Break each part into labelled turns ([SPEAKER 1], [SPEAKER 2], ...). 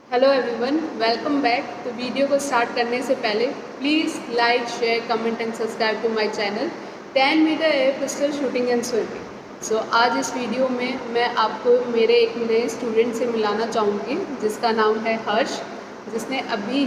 [SPEAKER 1] Hello everyone, welcome back. तो video को start करने से पहले please like, share, comment and subscribe to my channel 10 metre air pistol shooting and swimming. So आज इस video में मैं आपको मेरे एक नए स्टूडेंट से मिलाना चाहूँगी जिसका नाम है हर्ष, जिसने अभी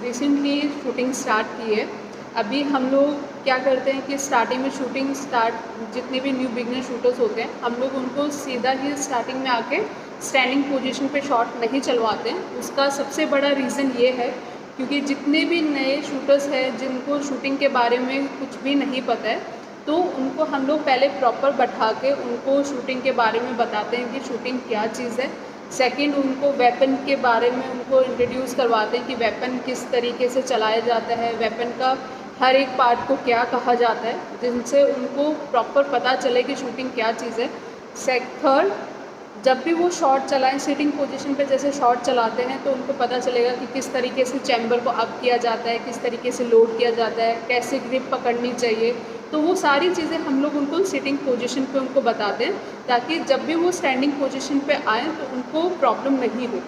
[SPEAKER 1] रिसेंटली शूटिंग स्टार्ट की है। अभी हम लोग क्या करते हैं कि स्टार्टिंग में शूटिंग स्टार्ट जितने भी न्यू बिगनर शूटर्स होते हैं हम लोग उनको सीधा ही स्टार्टिंग में आके स्टैंडिंग पोजीशन पे शॉट नहीं चलवाते हैं। उसका सबसे बड़ा रीज़न ये है क्योंकि जितने भी नए शूटर्स हैं जिनको शूटिंग के बारे में कुछ भी नहीं पता है तो उनको हम लोग पहले प्रॉपर बैठा के उनको शूटिंग के बारे में बताते हैं कि शूटिंग क्या चीज़ है। सेकंड, उनको वेपन के बारे में उनको इंट्रोड्यूस करवाते हैं कि वेपन किस तरीके से चलाया जाता है, वेपन का हर एक पार्ट को क्या कहा जाता है, जिनसे उनको प्रॉपर पता चले कि शूटिंग क्या चीज़ है। थर्ड, जब भी वो शॉट चलाएं सिटिंग पोजीशन पे जैसे शॉट चलाते हैं तो उनको पता चलेगा कि किस तरीके से चैम्बर को अप किया जाता है, किस तरीके से लोड किया जाता है, कैसे ग्रिप पकड़नी चाहिए। तो वो सारी चीज़ें हम लोग उनको सिटिंग पोजीशन पे उनको बताते हैं ताकि जब भी वो स्टैंडिंग पोजीशन पे आएँ तो उनको प्रॉब्लम नहीं हो।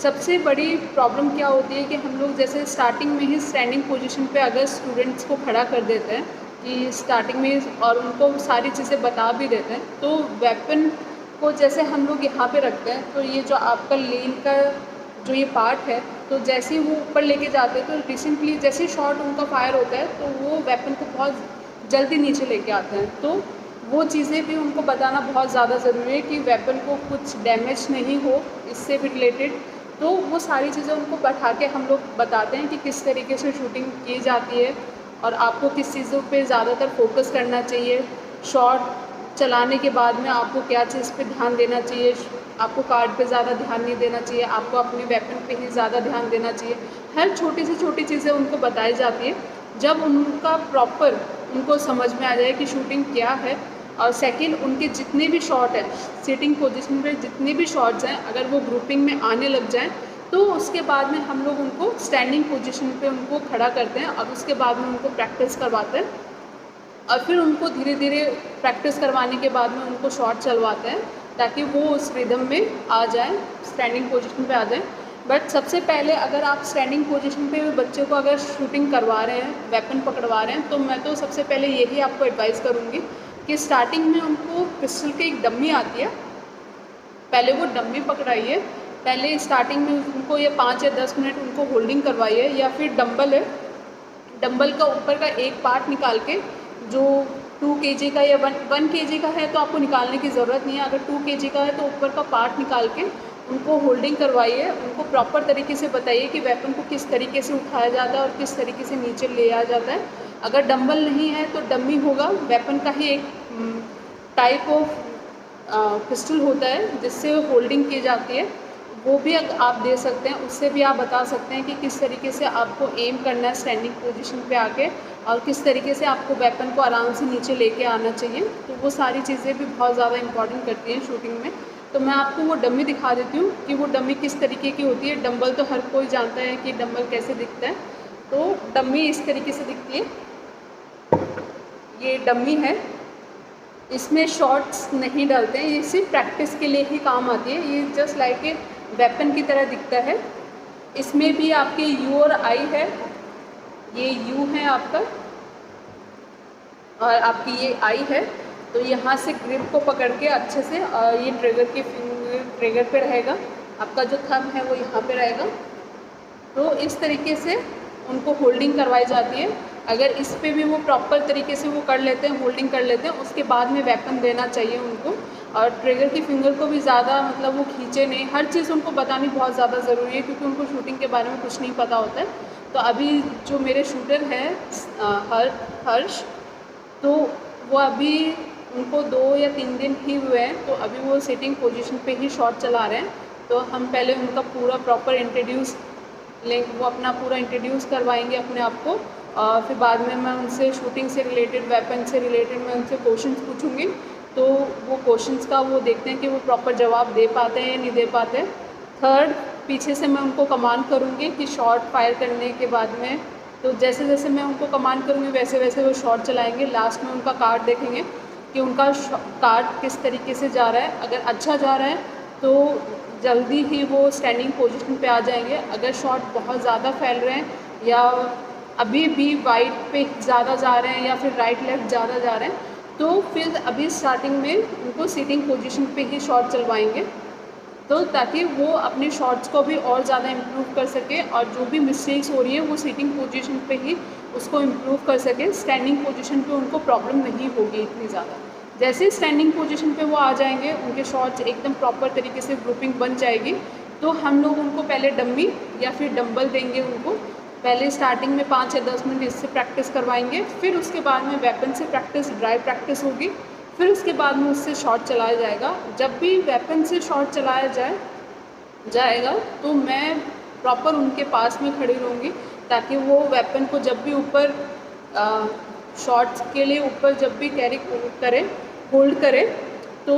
[SPEAKER 1] सबसे बड़ी प्रॉब्लम क्या होती है कि हम लोग जैसे स्टार्टिंग में ही स्टैंडिंग पोजीशन पे अगर स्टूडेंट्स को खड़ा कर देते हैं कि स्टार्टिंग में और उनको सारी चीज़ें बता भी देते हैं तो वेपन को जैसे हम लोग यहाँ पे रखते हैं तो ये जो आपका लेन का जो ये पार्ट है तो जैसे ही वो ऊपर लेके जाते हैं तो रिसेंटली जैसे शॉट उनका फायर होता है तो वो वेपन को बहुत जल्दी नीचे लेके आते हैं। तो वो चीज़ें भी उनको बताना बहुत ज़्यादा ज़रूरी है कि वेपन को कुछ डैमेज नहीं हो इससे भी रिलेटेड। तो वो सारी चीज़ें उनको बैठा के हम लोग बताते हैं कि किस तरीके से शूटिंग की जाती है और आपको किस चीज़ों पे ज़्यादातर फोकस करना चाहिए। शॉट चलाने के बाद में आपको क्या चीज़ पे ध्यान देना चाहिए, आपको कार्ड पे ज़्यादा ध्यान नहीं देना चाहिए, आपको अपने वेपन पे ही ज़्यादा ध्यान देना चाहिए। हर छोटी से छोटी चीज़ें उनको बताई जाती है। जब उनका प्रॉपर उनको समझ में आ जाए कि शूटिंग क्या है और सेकंड, उनके जितने भी शॉट हैं सिटिंग पोजीशन पे जितने भी शॉट्स हैं अगर वो ग्रुपिंग में आने लग जाएँ तो उसके बाद में हम लोग उनको स्टैंडिंग पोजीशन पे उनको खड़ा करते हैं और उसके बाद में उनको प्रैक्टिस करवाते हैं और फिर उनको धीरे धीरे प्रैक्टिस करवाने के बाद में उनको शॉट चलवाते हैं ताकि वो उस रिदम में आ जाए, स्टैंडिंग पोजीशन पे आ जाए। बट सबसे पहले अगर आप स्टैंडिंग पोजीशन पे बच्चे को अगर शूटिंग करवा रहे हैं, वेपन पकड़वा रहे हैं तो मैं तो सबसे पहले यही आपको एडवाइस करूँगी कि स्टार्टिंग में उनको पिस्टल की एक डम्मी आती है, पहले वो डम्मी पकड़ाइए। पहले स्टार्टिंग में उनको ये 5 या 10 मिनट उनको होल्डिंग करवाइए या फिर डंबल है, डंबल का ऊपर का एक पार्ट निकाल के जो 2 केजी का या 1 केजी का है तो आपको निकालने की ज़रूरत नहीं है। अगर 2 केजी का है तो ऊपर का पार्ट निकाल के उनको होल्डिंग करवाइए, उनको प्रॉपर तरीके से बताइए कि वेपन को किस तरीके से उठाया जाता है और किस तरीके से नीचे ले आया जाता है। अगर डंबल नहीं है तो डम्मी होगा, वेपन का ही एक टाइप ऑफ पिस्टल होता है जिससे होल्डिंग की जाती है, वो भी आप दे सकते हैं। उससे भी आप बता सकते हैं कि किस तरीके से आपको एम करना है स्टैंडिंग पोजीशन पे आके और किस तरीके से आपको वेपन को आराम से नीचे लेके आना चाहिए। तो वो सारी चीज़ें भी बहुत ज़्यादा इंपॉर्टेंट करती हैं शूटिंग में। तो मैं आपको वो डम्मी दिखा देती हूँ कि वो डम्मी किस तरीके की होती है। डंबल तो हर कोई जानता है कि डंबल कैसे दिखता है, तो डम्मी इस तरीके से दिखती है। ये डम्मी है, इसमें शॉट्स नहीं डालते हैं, ये सिर्फ प्रैक्टिस के लिए ही काम आती है। ये जस्ट लाइक ए वेपन की तरह दिखता है। इसमें भी आपके यू और आई है, ये यू है आपका और आपकी ये आई है। तो यहाँ से ग्रिप को पकड़ के अच्छे से और ये ट्रिगर पे रहेगा, आपका जो थंब है वो यहाँ पे रहेगा। तो इस तरीके से उनको होल्डिंग करवाई जाती है। अगर इस पे भी वो प्रॉपर तरीके से वो कर लेते हैं, होल्डिंग कर लेते हैं, उसके बाद में वेपन देना चाहिए उनको। और ट्रिगर की फिंगर को भी ज़्यादा मतलब वो खींचे नहीं, हर चीज़ उनको बतानी बहुत ज़्यादा ज़रूरी है क्योंकि उनको शूटिंग के बारे में कुछ नहीं पता होता है। तो अभी जो मेरे शूटर हैं हर्ष, तो वो अभी उनको 2 या 3 दिन ही हुए हैं तो अभी वो सिटिंग पोजीशन पे ही शॉट चला रहे हैं। तो हम पहले उनका पूरा प्रॉपर इंट्रोड्यूस वो अपना पूरा इंट्रोड्यूस करवाएंगे अपने आप को और फिर बाद में मैं उनसे शूटिंग से रिलेटेड, वेपन से रिलेटेड मैं उनसे क्वेश्चंस पूछूंगी। तो वो क्वेश्चंस का वो देखते हैं कि वो प्रॉपर जवाब दे पाते हैं या नहीं दे पाते। थर्ड, पीछे से मैं उनको कमांड करूँगी कि शॉट फायर करने के बाद में, तो जैसे जैसे मैं उनको कमांड करूँगी वैसे वैसे वो शॉट चलाएँगे। लास्ट में उनका कार्ड देखेंगे कि उनका कार्ड किस तरीके से जा रहा है। अगर अच्छा जा रहा है तो जल्दी ही वो स्टैंडिंग पोजीशन पे आ जाएंगे। अगर शॉट बहुत ज़्यादा फैल रहे हैं या अभी भी वाइट पे ज़्यादा जा रहे हैं या फिर राइट लेफ़्ट ज़्यादा जा रहे हैं, तो फिर अभी स्टार्टिंग में उनको सीटिंग पोजीशन पे ही शॉट चलवाएंगे, तो ताकि वो अपने शॉट्स को भी और ज़्यादा इम्प्रूव कर सके और जो भी मिस्टेक्स हो रही है वो सीटिंग पोजीशन पे ही उसको इम्प्रूव कर सके। स्टैंडिंग पोजीशन पे उनको प्रॉब्लम नहीं होगी इतनी ज़्यादा। जैसे स्टैंडिंग पोजीशन पे वो आ जाएंगे, उनके शॉट्स एकदम प्रॉपर तरीके से ग्रुपिंग बन जाएगी, तो हम लोग उनको पहले डम्मी या फिर डंबल देंगे। उनको पहले स्टार्टिंग में 5 या 10 मिनट इससे प्रैक्टिस करवाएंगे, फिर उसके बाद में वेपन से प्रैक्टिस, ड्राई प्रैक्टिस होगी, फिर उसके बाद में उससे शॉट चलाया जाएगा। जब भी वेपन से शॉट चलाया जाएगा तो मैं प्रॉपर उनके पास में खड़ी रहूँगी, ताकि वो वेपन को जब भी ऊपर शॉट्स के लिए ऊपर जब भी कैरी करे, होल्ड करे, तो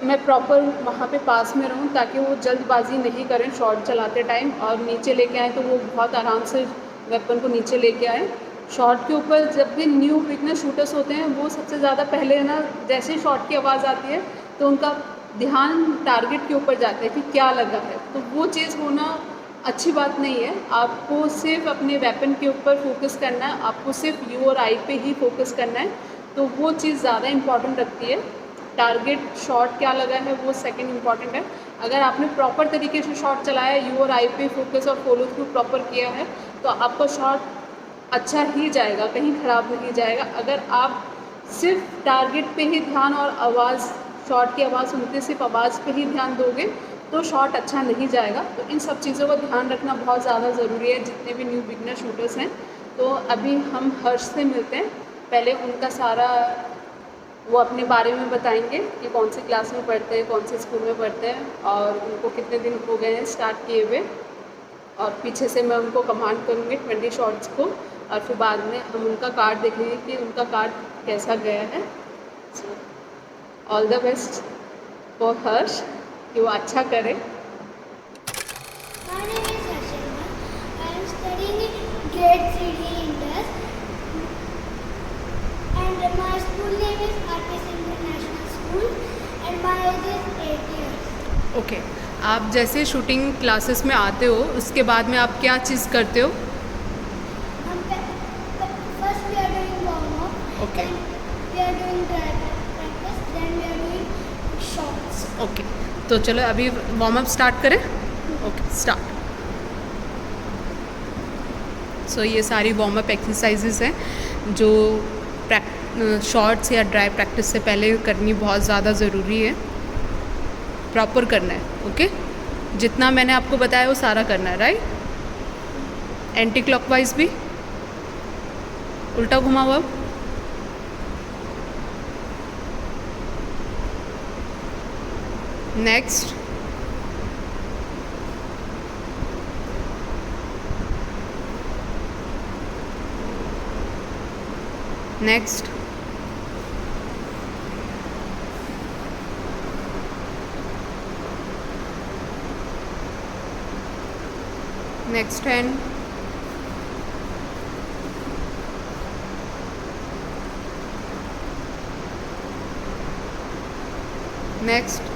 [SPEAKER 1] मैं प्रॉपर वहाँ पे पास में रहूँ, ताकि वो जल्दबाजी नहीं करें शॉट चलाते टाइम और नीचे लेके आएँ तो वो बहुत आराम से वेपन को नीचे लेके आएँ। शॉट के ऊपर जब भी न्यू बिगनर शूटर्स होते हैं वो सबसे ज़्यादा पहले ना, जैसे ही शॉट की आवाज़ आती है तो उनका ध्यान टारगेट के ऊपर जाता है कि क्या लगा है, तो वो चीज़ होना अच्छी बात नहीं है। आपको सिर्फ अपने वेपन के ऊपर फोकस करना है, आपको सिर्फ यू और आई पे ही फोकस करना है, तो वो चीज़ ज़्यादा इम्पॉर्टेंट रखती है। टारगेट शॉट क्या लगा है वो सेकंड इम्पॉर्टेंट है। अगर आपने प्रॉपर तरीके से शॉट चलाया, यू और आई पे फोकस और फॉलो थ्रू प्रॉपर किया है, तो आपका शॉट अच्छा ही जाएगा, कहीं ख़राब नहीं जाएगा। अगर आप सिर्फ टारगेट पे ही ध्यान और आवाज़, शॉट की आवाज़ सुनते सिर्फ आवाज़ पे ही ध्यान दोगे तो शॉट अच्छा नहीं जाएगा। तो इन सब चीज़ों का ध्यान रखना बहुत ज़्यादा ज़रूरी है जितने भी न्यू बिगनर शूटर्स हैं। तो अभी हम हर्ष से मिलते हैं, पहले उनका सारा वो अपने बारे में बताएंगे कि कौन सी क्लास में पढ़ते हैं, कौन से स्कूल में पढ़ते हैं और उनको कितने दिन हो गए हैं स्टार्ट किए हुए, और पीछे से मैं उनको कमांड करूँगी 20 शॉट्स को, और फिर बाद में हम उनका कार्ड देखेंगे कि उनका कार्ड कैसा गया है। ऑल द बेस्ट फॉर हर्ष कि वो अच्छा करे।
[SPEAKER 2] My name is Harshima. I am studying in grade 3D Indus, and my school name is RPS International School, and my age is 8 years.
[SPEAKER 1] Okay, आप जैसे शूटिंग क्लासेस में आते हो उसके बाद में आप क्या चीज़ करते हो?
[SPEAKER 2] First we are doing warm up.
[SPEAKER 1] Okay.
[SPEAKER 2] Then we are doing dry practice. Then we are doing shots.
[SPEAKER 1] Okay, तो चलो अभी वार्म अप स्टार्ट करें। Okay, start. सो ये सारी वार्म अप एक्सरसाइजेस हैं जो शॉर्ट्स या ड्राई प्रैक्टिस से पहले करनी बहुत ज़्यादा ज़रूरी है, प्रॉपर करना है। ओके, जितना मैंने आपको बताया वो सारा करना है, राइट? एंटी क्लॉकवाइज भी, उल्टा घुमा हुआ। Next, next, next hand, next,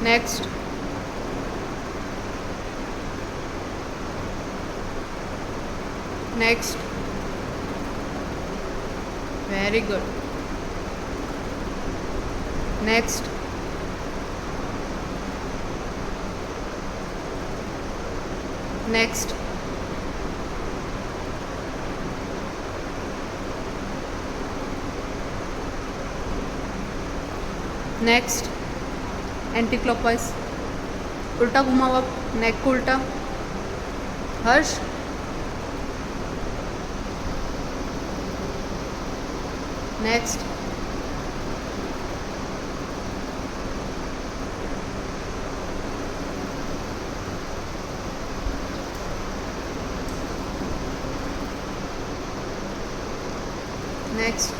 [SPEAKER 1] next, next, very good, next, next, next, anti clockwise, उल्टा घुमा हुआ, नेक को उल्टा। हर्ष, नेक्स्ट, नेक्स्ट,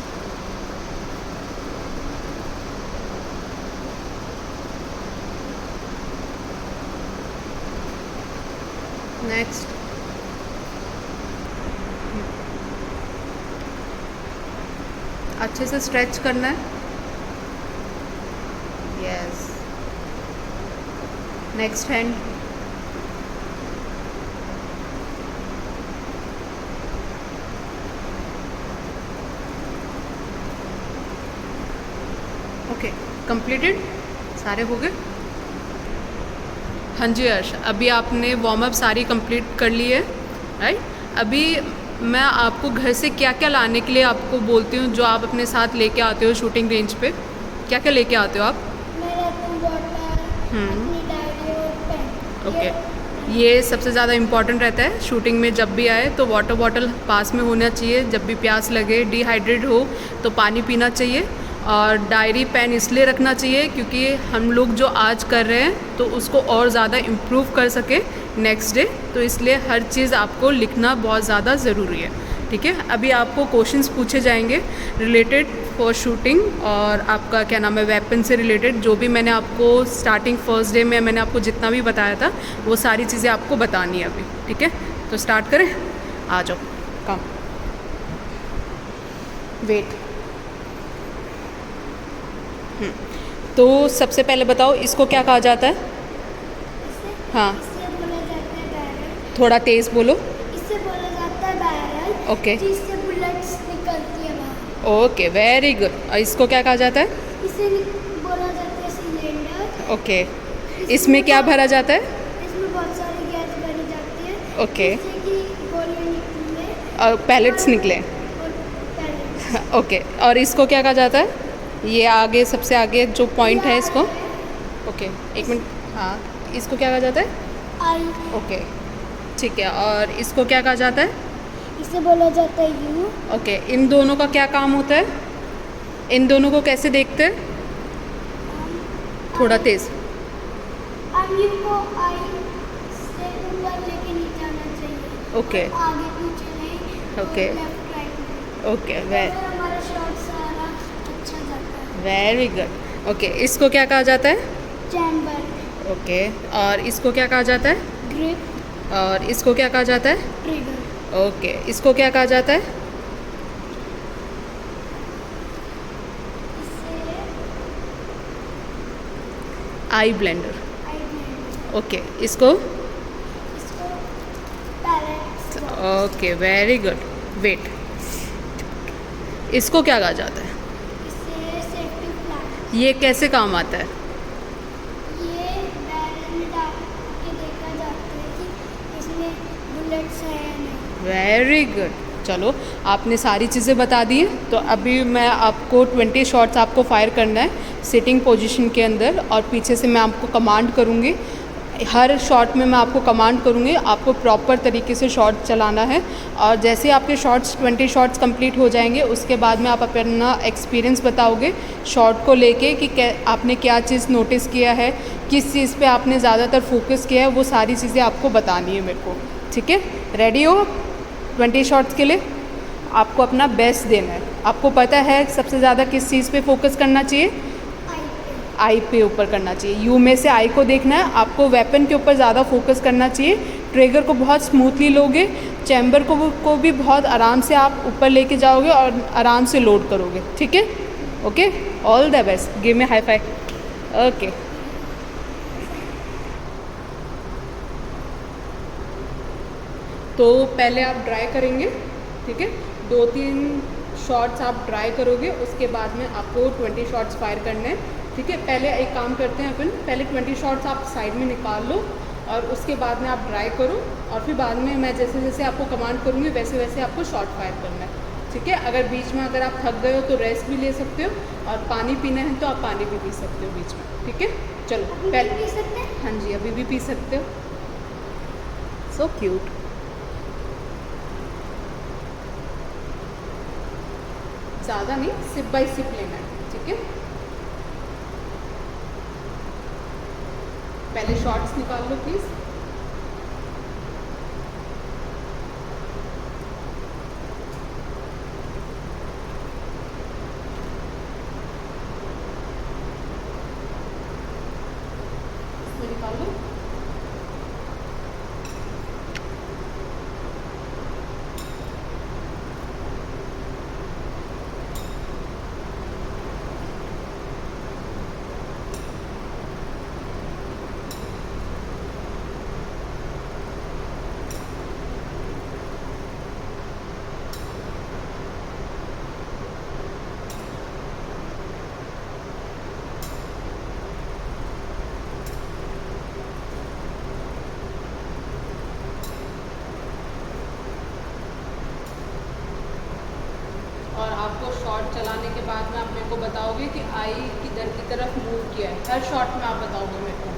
[SPEAKER 1] नेक्स्ट, अच्छे से स्ट्रेच करना है। Yes, next hand. Okay, completed, सारे हो गए। हाँ जी हर्ष, अभी आपने वार्म अप सारी कंप्लीट कर ली है, राइट। अभी मैं आपको घर से क्या क्या लाने के लिए आपको बोलती हूँ, जो आप अपने साथ लेके आते हो शूटिंग रेंज पे। क्या क्या लेके आते हो आप?
[SPEAKER 2] मेरा बॉटल, अपनी डायरी और पेन।
[SPEAKER 1] ओके, ये सबसे ज़्यादा इम्पॉर्टेंट रहता है शूटिंग में। जब भी आए तो वाटर बॉटल पास में होना चाहिए। जब भी प्यास लगे, डिहाइड्रेट हो तो पानी पीना चाहिए। और डायरी पेन इसलिए रखना चाहिए क्योंकि हम लोग जो आज कर रहे हैं तो उसको और ज़्यादा इम्प्रूव कर सके नेक्स्ट डे, तो इसलिए हर चीज़ आपको लिखना बहुत ज़्यादा ज़रूरी है, ठीक है। अभी आपको क्वेश्चंस पूछे जाएंगे रिलेटेड फॉर शूटिंग, और आपका क्या नाम है, वेपन से रिलेटेड। जो भी मैंने आपको स्टार्टिंग फर्स्ट डे में मैंने आपको जितना भी बताया था वो सारी चीज़ें आपको बतानी है अभी, ठीक है। तो स्टार्ट करें, आ जाओ, कम वेट। तो सबसे पहले बताओ, इसको क्या कहा जाता है? हाँ,
[SPEAKER 2] इससे बोला जाता है बैरल।
[SPEAKER 1] थोड़ा तेज़ बोलो।
[SPEAKER 2] इससे बोला जाता है बैरल।
[SPEAKER 1] ओके,
[SPEAKER 2] जिससे बुलेट्स निकलती है बाहर।
[SPEAKER 1] Okay, very good. और इसको क्या कहा जाता है?
[SPEAKER 2] इसे बोला जाता है सिलेंडर।
[SPEAKER 1] ओके, इसमें क्या भरा जाता है?
[SPEAKER 2] इसमें बहुत सारी गैस भरी जाती है।
[SPEAKER 1] ओके,
[SPEAKER 2] जिससे कि गोले निकले
[SPEAKER 1] और पैलेट्स निकले।
[SPEAKER 2] और पैलेट्स।
[SPEAKER 1] ओके, और इसको क्या कहा जाता है? ये आगे, सबसे आगे जो पॉइंट है इसको। ओके, एक मिनट, हाँ, इसको क्या कहा जाता है?
[SPEAKER 2] आई।
[SPEAKER 1] ओके, ठीक है। और इसको क्या कहा जाता है?
[SPEAKER 2] इसे बोला जाता है यू।
[SPEAKER 1] ओके, इन दोनों का क्या काम होता है? इन दोनों को कैसे देखते हैं? थोड़ा तेज़।
[SPEAKER 2] हम यू को आई से ऊपर लेके नीचे आना चाहिए।
[SPEAKER 1] ओके,
[SPEAKER 2] और आगे पीछे नहीं।
[SPEAKER 1] Okay,
[SPEAKER 2] left right.
[SPEAKER 1] ओके,
[SPEAKER 2] हमारा शॉट सारा अच्छा जाता है।
[SPEAKER 1] Very good. ओके, इसको क्या कहा जाता है?
[SPEAKER 2] चैम्बर।
[SPEAKER 1] ओके, और इसको क्या कहा जाता है?
[SPEAKER 2] ग्रिप।
[SPEAKER 1] और इसको क्या कहा जाता है?
[SPEAKER 2] ट्रिगर।
[SPEAKER 1] ओके, इसको क्या कहा जाता है?
[SPEAKER 2] इसे
[SPEAKER 1] eye blender.
[SPEAKER 2] Eye blender.
[SPEAKER 1] Okay, इसको?
[SPEAKER 2] इसको palettes.
[SPEAKER 1] Okay, very good. Wait, इसको क्या कहा जाता है?
[SPEAKER 2] इसे सेफ्टी फ्लैग।
[SPEAKER 1] ये कैसे काम आता है?
[SPEAKER 2] ये बैरल में डाल के देखा जाता है कि इसमें बुलेट्स है या नहीं।
[SPEAKER 1] Very good. चलो, आपने सारी चीज़ें बता दी हैं। तो अभी मैं आपको 20 शॉट्स आपको फायर करना है सिटिंग पोजीशन के अंदर, और पीछे से मैं आपको कमांड करूँगी। हर शॉट में मैं आपको कमांड करूँगी, आपको प्रॉपर तरीके से शॉट चलाना है। और जैसे आपके शॉट्स 20 शॉट्स कंप्लीट हो जाएंगे, उसके बाद में आप अपना एक्सपीरियंस बताओगे शॉट को लेके कि आपने क्या चीज़ नोटिस किया है, किस चीज़ पे आपने ज़्यादातर फोकस किया है, वो सारी चीज़ें आपको बतानी है मेरे को, ठीक है। रेडी हो 20 शॉट्स के लिए? आपको अपना बेस्ट देना है। आपको पता है सबसे ज़्यादा किस चीज़ पे फोकस करना चाहिए? आई पे ऊपर करना चाहिए। यू में से आई को देखना है। आपको वेपन के ऊपर ज़्यादा फोकस करना चाहिए। ट्रिगर को बहुत स्मूथली लोगे, चैम्बर को भी बहुत आराम से आप ऊपर लेके जाओगे और आराम से लोड करोगे, ठीक है। Okay, all the best, give me high five. Okay, तो पहले आप ड्राई करेंगे, ठीक है। 2-3 शॉट्स आप ड्राई करोगे, उसके बाद में आपको 20 शॉट्स फायर करने हैं, ठीक है। पहले एक काम करते हैं अपन, पहले 20 शॉट्स आप साइड में निकाल लो और उसके बाद में आप ड्राई करो, और फिर बाद में मैं जैसे जैसे आपको कमांड करूँगी वैसे वैसे आपको शॉट फायर करना है, ठीक है। अगर बीच में अगर आप थक गए हो तो रेस्ट भी ले सकते हो, और पानी पीना है तो आप पानी भी पी सकते हो बीच में, ठीक है। चलो, पहले
[SPEAKER 2] पी सकते हैं।
[SPEAKER 1] हाँ जी, अभी भी पी सकते हो। So cute. ज़्यादा नहीं, सिप बाय सिप लेना है, ठीक है। पहले शॉट्स निकाल लो प्लीज़। इसमें निकाल लो। बताओगे कि आई किधर की तरफ मूव किया है, हर शॉट में आप बताओगे मेरे को,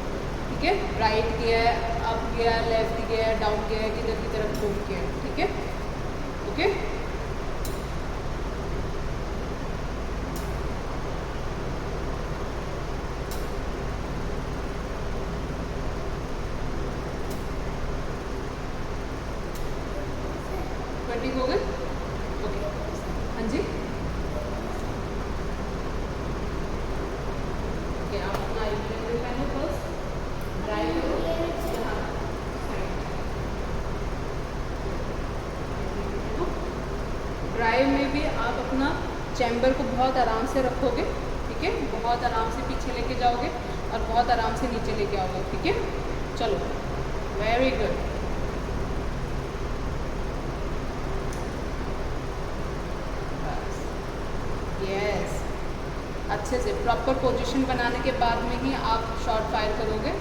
[SPEAKER 1] ठीक है। राइट किया है, अप गया, लेफ्ट गया, डाउन गया, किधर की तरफ मूव किया है, ठीक है। ओके, ठीक हो गए। ओके, हाँ जी, ओके। आप अपना आई ब्लेंडर पहनो फर्स्ट, ड्राई करो यहाँ ड्राई में भी आप अपना चैम्बर को बहुत आराम से रखोगे, ठीक है। बहुत आराम से पीछे लेके जाओगे और बहुत आराम से नीचे लेके आओगे, ठीक है। चलो, वेरी गुड। यस, अच्छे से प्रॉपर पोजीशन बनाने के बाद में ही आप शॉट फायर करोगे।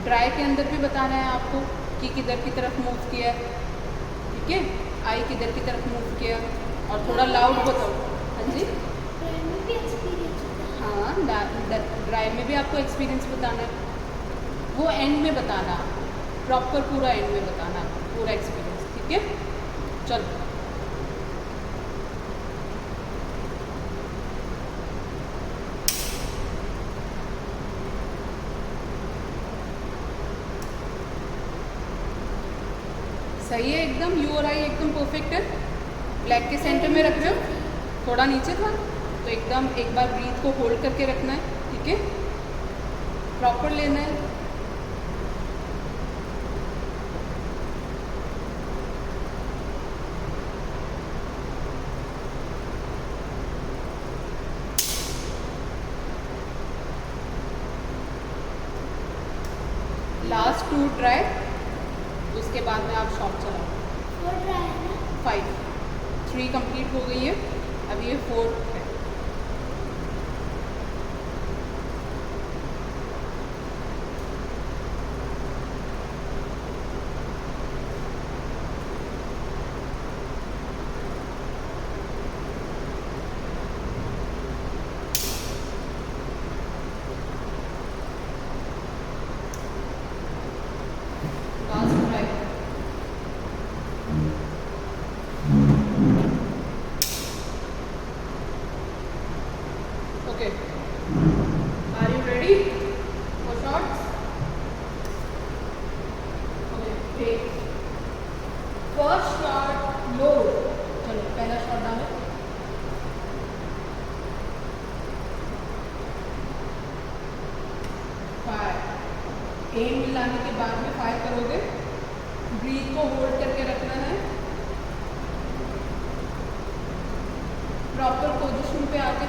[SPEAKER 1] ड्राई के अंदर भी बताना है आपको कि किधर की तरफ मूव किया है, ठीक है। आई किधर की तरफ मूव किया, और थोड़ा लाउड बताओ। हाँ जी, हाँ, ड्राई में भी आपको एक्सपीरियंस बताना है, वो एंड में बताना, प्रॉपर पूरा एंड में बताना पूरा एक्सपीरियंस, ठीक है। चलो, सही है एकदम, यू और आई एकदम परफेक्ट है। ब्लैक के सेंटर में रख रहे हो, थोड़ा नीचे था तो एकदम एक बार ब्रीथ को होल्ड करके रखना है, ठीक है। प्रॉपर लेना है। लास्ट 2 ट्राई, उसके बाद में आप शॉट चलाओ। 5 3 कंप्लीट हो गई है, अब ये 4 है। Last try, okay, are you ready for shots? Okay, take first shot, load। चलो, पहला शॉट डालो। फायर, एम मिलाने के बाद में फायर करोगे, ब्रीथ को होल्ड करके रखना है, प्रॉपर पोजीशन पे आके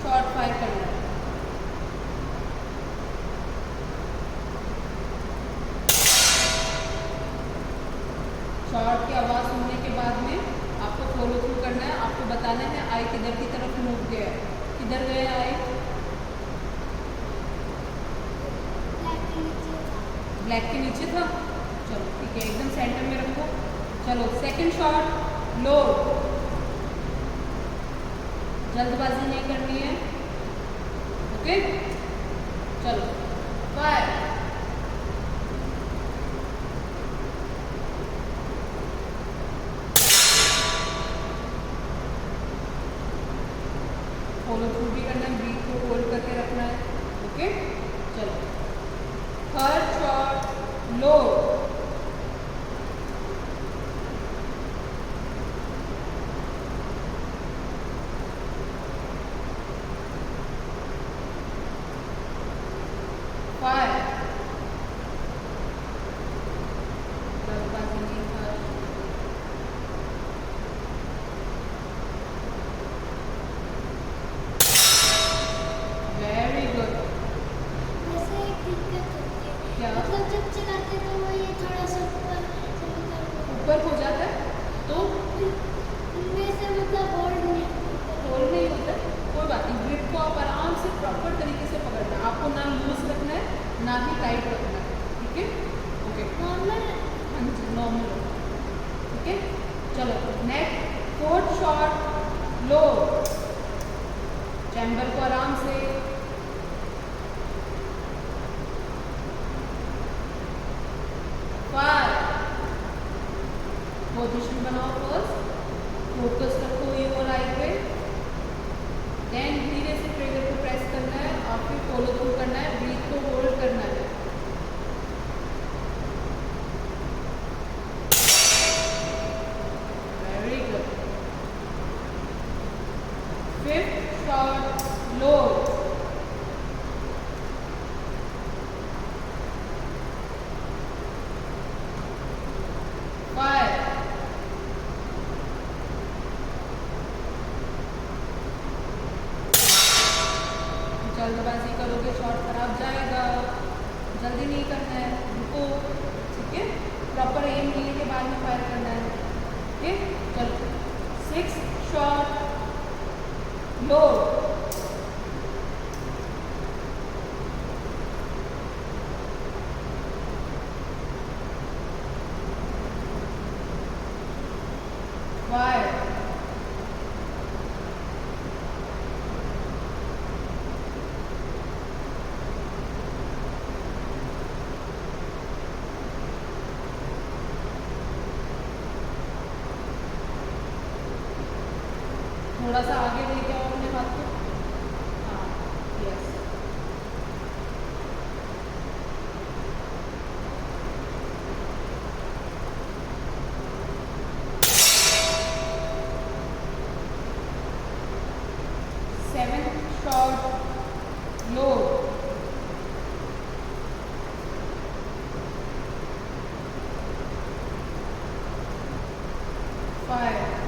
[SPEAKER 1] शॉट फायर करना है। शॉट की आवाज़ सुनने के बाद में आपको फॉलो थ्रू करना है, आपको बताना है आई किधर की तरफ मूव गया है, किधर गया आई, ब्लैक के नीचे था। चलो ठीक है, एकदम सेंटर में रखो। चलो, सेकंड शॉट, लोड, जल्दबाजी नहीं करनी है, ओके। चलो, फायर, फॉलो थ्रू भी करना है, ब्रीथ को होल्ड करके रखना है, ओके। चलो, थर्ड शॉट, लोड, फायर, जल्दबाजी नहीं कर, वेरी गुड।
[SPEAKER 2] वैसे
[SPEAKER 1] चलो नेक्स्ट 4th शॉट लो, चैम्बर को आराम से, पोजीशन बनाओ, फर्स्ट फोकस रखो ये और आई पे, देन धीरे से ट्रिगर को प्रेस करना है और फिर फॉलो थ्रू करना है, ब्रीथ को होल्ड करना है। Very good. 5th शॉट लो, 5, जल्दबाजी करोगे शॉट खराब जाएगा, जल्दी नहीं करना है, रुको, ठीक है, प्रॉपर एम मिलने के बाद में फायर करना है, ठीक है। चलो 6th शॉट लो, 5, थोड़ा सा आगे लेके आओ अपने हाथ को, हाँ, यस, सेवेंथ शॉट लो, 5,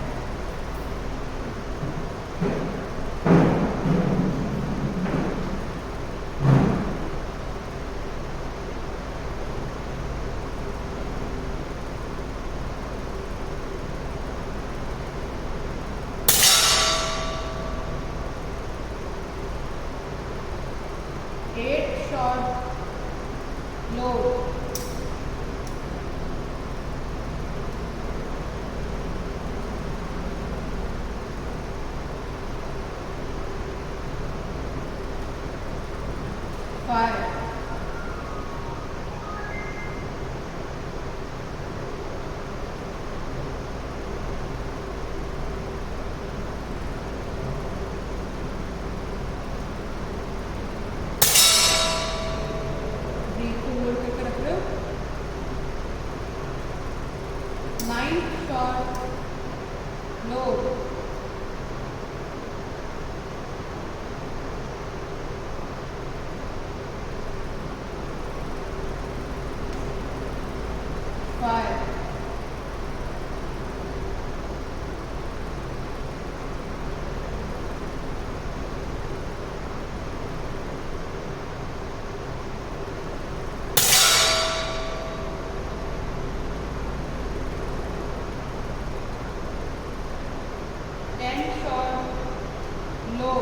[SPEAKER 1] 8th शॉट लो, 5, 9th शॉट लो, 5, 10th शॉट लो,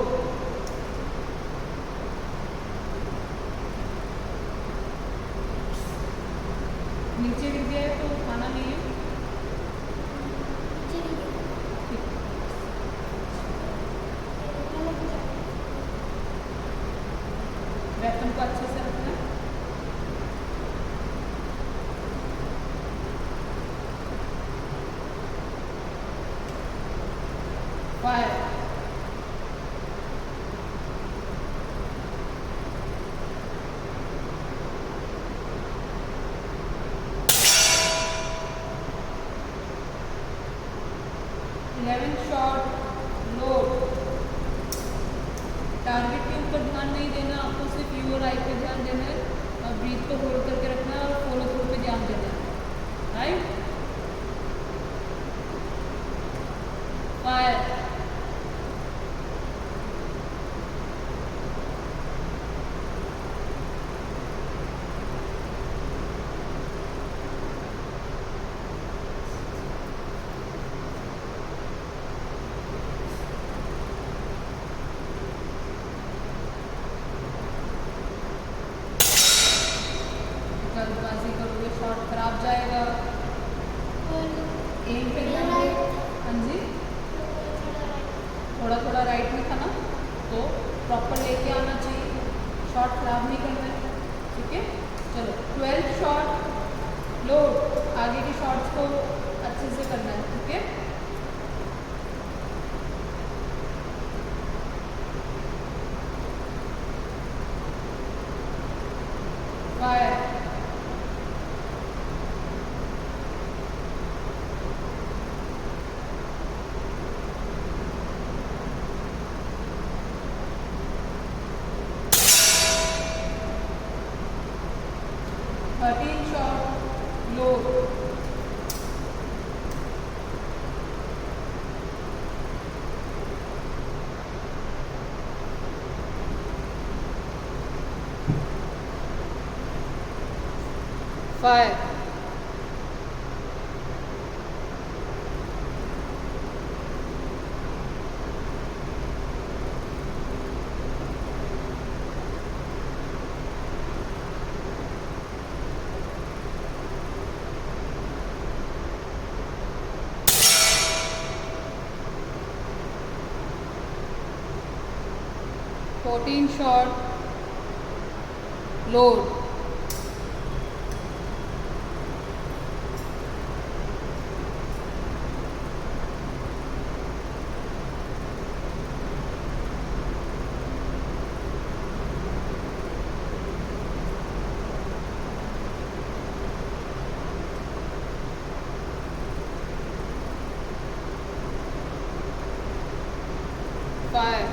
[SPEAKER 1] 'नीचे गिर गया है तो उठाना नहीं है, वेपन को अच्छे से रखना, फायर, 11th शॉट लो, टारगेट के ऊपर ध्यान नहीं देना, आपको सिर्फ यू और आई पे ध्यान देना है और ब्रीथ को होल्ड करके रखना है और फॉलो थ्रू पे ध्यान देना है, राइट। फायर, जल्दबाजी करोगे शॉट खराब जाएगा,
[SPEAKER 2] और
[SPEAKER 1] एम पे
[SPEAKER 2] मेरा
[SPEAKER 1] ध्यान दो।
[SPEAKER 2] Right
[SPEAKER 1] fire, fourteen shot load, fire,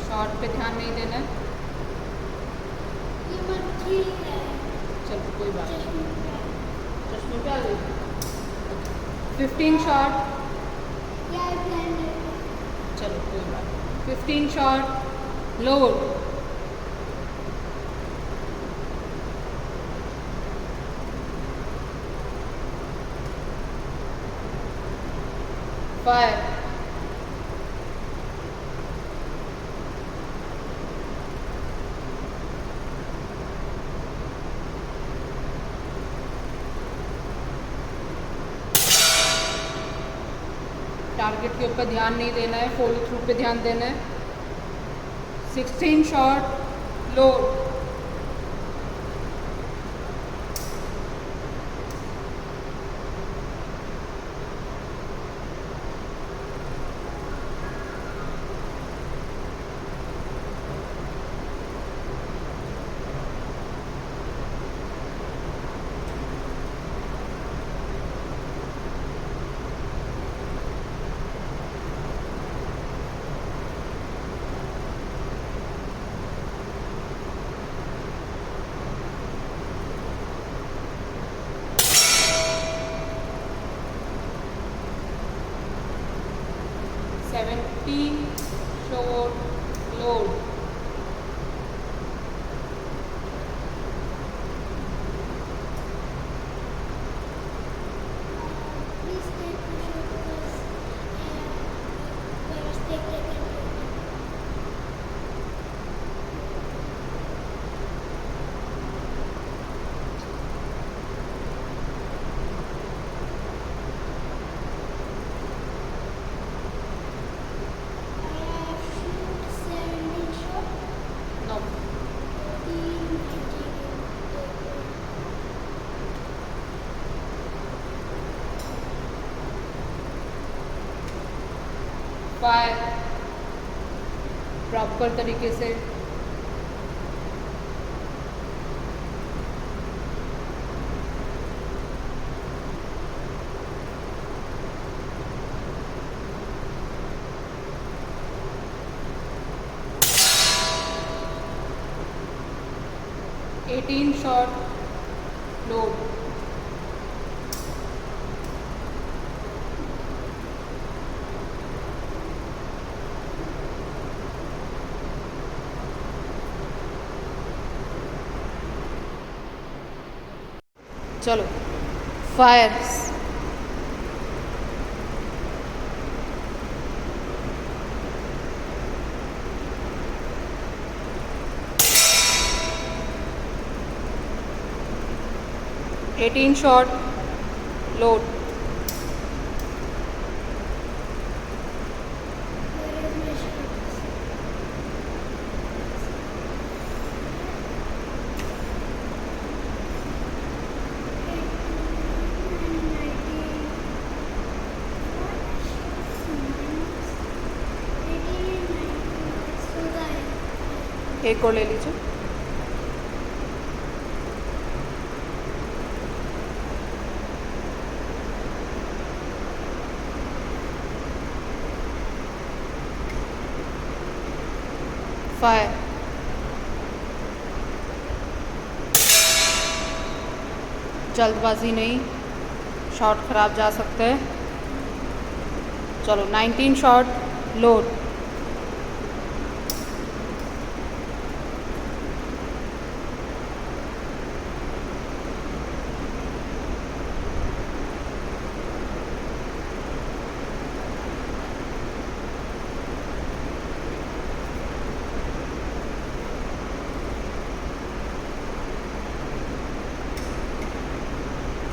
[SPEAKER 1] shot पे ध्यान नहीं देना है।
[SPEAKER 2] ये मच्छी है।
[SPEAKER 1] चलो कोई बात नहीं,
[SPEAKER 2] चश्मे पे।
[SPEAKER 1] चश्मे पे आ गई। 15 शॉट,
[SPEAKER 2] या ब्लेंडर पे।
[SPEAKER 1] चलो कोई बात नहीं। 15 शॉट लोड, फायर, टारगेट के ऊपर ध्यान नहीं देना है, फॉलो थ्रू पे ध्यान देना है। 16 shot load, shot load,
[SPEAKER 2] Please take picture because where's take taken. I have shoot 17 shot.
[SPEAKER 1] No,
[SPEAKER 2] 14, 19.
[SPEAKER 1] Fire, proper तरीके से। एटीन शॉट लोड, चलो fire, eighteen shot load,
[SPEAKER 2] Where is my shot?
[SPEAKER 1] एक और ले लीजिए। फायर, जल्दबाजी नहीं, शॉट ख़राब जा सकते हैं। चलो 19 shot load.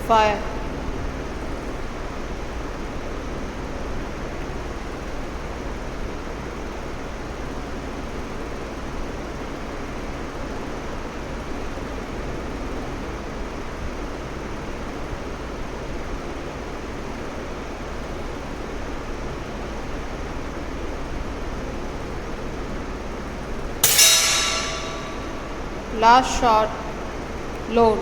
[SPEAKER 1] Fire. Last shot load.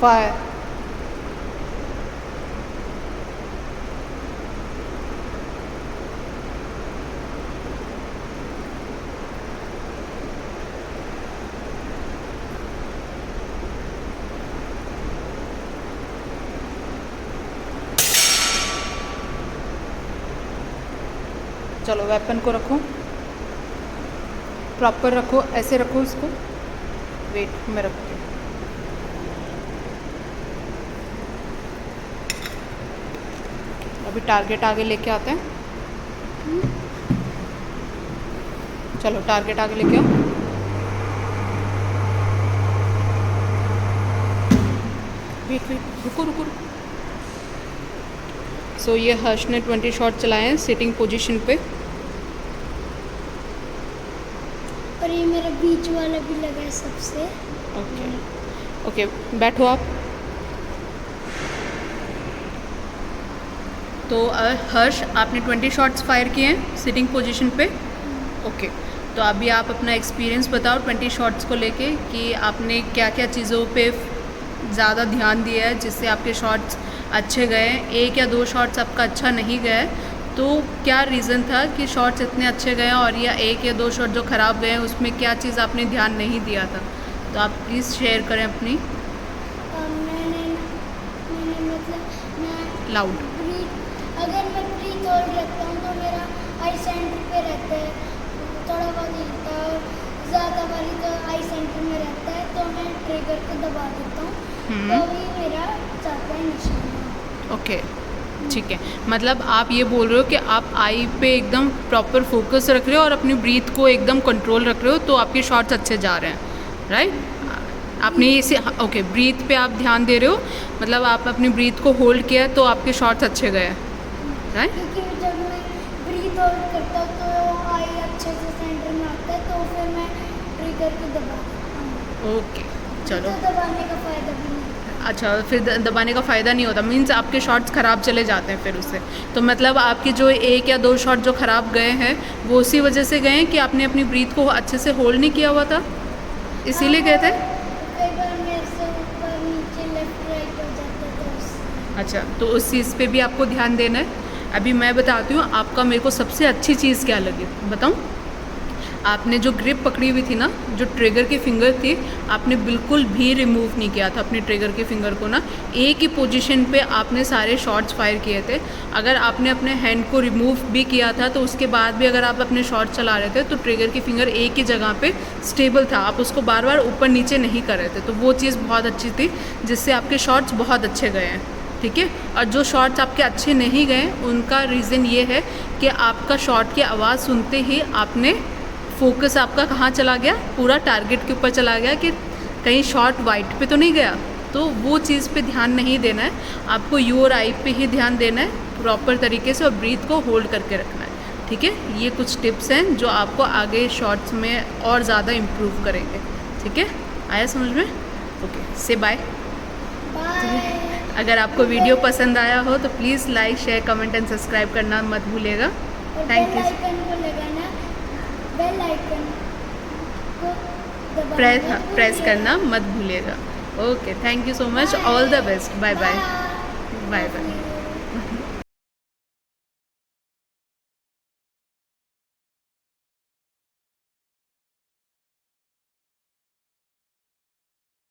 [SPEAKER 1] Fire. चलो वेपन को रखो, प्रॉपर रखो, ऐसे रखो इसको। वेट मैं रखती हूँ। अभी टारगेट आगे लेके आते हैं। चलो टारगेट आगे लेके आओ। वेट वेट रुको रुको रुको। सो ये हर्ष ने 20 शॉट चलाए हैं सिटिंग पोजीशन पे।
[SPEAKER 2] और ये मेरा बीच वाला भी लगा है सबसे।
[SPEAKER 1] ओके ओके बैठो आप। तो हर्ष आपने 20 शॉट्स फायर किए हैं सिटिंग पोजीशन पे। ओके तो अभी आप अपना एक्सपीरियंस बताओ 20 शॉट्स को लेके कि आपने क्या क्या चीज़ों पे ज़्यादा ध्यान दिया है जिससे आपके शॉट्स अच्छे गए। एक या दो शॉट्स आपका अच्छा नहीं गए तो क्या रीज़न था कि शॉट्स इतने अच्छे गए, और या एक या दो शॉट जो ख़राब गए उसमें क्या चीज़ आपने ध्यान नहीं दिया था। तो आप प्लीज़ शेयर करें अपनी।
[SPEAKER 2] मैंने मतलब मैं
[SPEAKER 1] लाउड।
[SPEAKER 2] अगर मैं ब्रीथ होल्ड रखता हूँ तो मेरा आई सेंटर पे रहता है, थोड़ा बहुत हिलता है, और ज़्यादा वाली तो आई सेंटर में रहता है, तो मैं ट्रिगर को दबा देता हूँ तो भी मेरा जाता है निशान।
[SPEAKER 1] ओके ठीक है, मतलब आप ये बोल रहे हो कि आप आई पे एकदम प्रॉपर फोकस रख रहे हो और अपनी ब्रीथ को एकदम कंट्रोल रख रहे हो तो आपके शॉट्स अच्छे जा रहे हैं, राइट। आपने इसे ओके ब्रीथ पे आप ध्यान दे रहे हो, मतलब आप अपनी ब्रीथ को होल्ड किया तो आपके शॉट्स अच्छे गए, राइट।
[SPEAKER 2] क्योंकि जब मैं ब्रीथ होल्ड करता हूँ तो आई अच्छे से सेंटर में आता है तो फिर मैं ट्रिगर को दबा देता हूँ।
[SPEAKER 1] ओके चलो।
[SPEAKER 2] तो दबाने का फ़ायदा भी नहीं।
[SPEAKER 1] अच्छा फिर दबाने का फ़ायदा नहीं होता, मीन्स आपके शॉट्स ख़राब चले जाते हैं फिर उससे। तो मतलब आपके जो एक या दो शॉट जो ख़राब गए हैं वो उसी वजह से गए हैं कि आपने अपनी ब्रीथ को अच्छे से होल्ड नहीं किया हुआ था, इसीलिए गए थे।
[SPEAKER 2] कई बार मेरे से ऊपर नीचे लेफ्ट राइट हो जाता है तो उससे।
[SPEAKER 1] अच्छा तो उस चीज़ पे भी आपको ध्यान देना है। अभी मैं बताती हूँ आपका मेरे को सबसे अच्छी चीज़ क्या लगी बताऊँ। आपने जो ग्रिप पकड़ी हुई थी ना, जो ट्रिगर की फिंगर थी, आपने बिल्कुल भी रिमूव नहीं किया था अपने ट्रिगर के फिंगर को ना। एक ही पोजीशन पे आपने सारे शॉट्स फायर किए थे। अगर आपने अपने हैंड को रिमूव भी किया था तो उसके बाद भी अगर आप अपने शॉट चला रहे थे तो ट्रिगर की फिंगर एक ही जगह पे स्टेबल था, आप उसको बार बार ऊपर नीचे नहीं कर रहे थे। तो वो चीज़ बहुत अच्छी थी जिससे आपके शॉट्स बहुत अच्छे गए हैं, ठीक है। और जो शॉट्स आपके अच्छे नहीं गए उनका रीज़न ये है कि आपका शॉट की आवाज़ सुनते ही आपने फोकस आपका कहाँ चला गया, पूरा टारगेट के ऊपर चला गया कि कहीं शॉट वाइट पे तो नहीं गया। तो वो चीज़ पे ध्यान नहीं देना है, आपको यू और आई पे ही ध्यान देना है प्रॉपर तरीके से, और ब्रीथ को होल्ड करके रखना है, ठीक है। ये कुछ टिप्स हैं जो आपको आगे शॉट्स में और ज़्यादा इम्प्रूव करेंगे, ठीक है। आया समझ में? ओके से बाय। अगर आपको वीडियो पसंद आया हो तो please like share comment and subscribe करना मत भूलिएगा। Thank you.
[SPEAKER 2] बेल आइकन को
[SPEAKER 1] प्रेस करना मत भूलिएगा। Okay, thank you so much, all the best, bye bye, bye bye.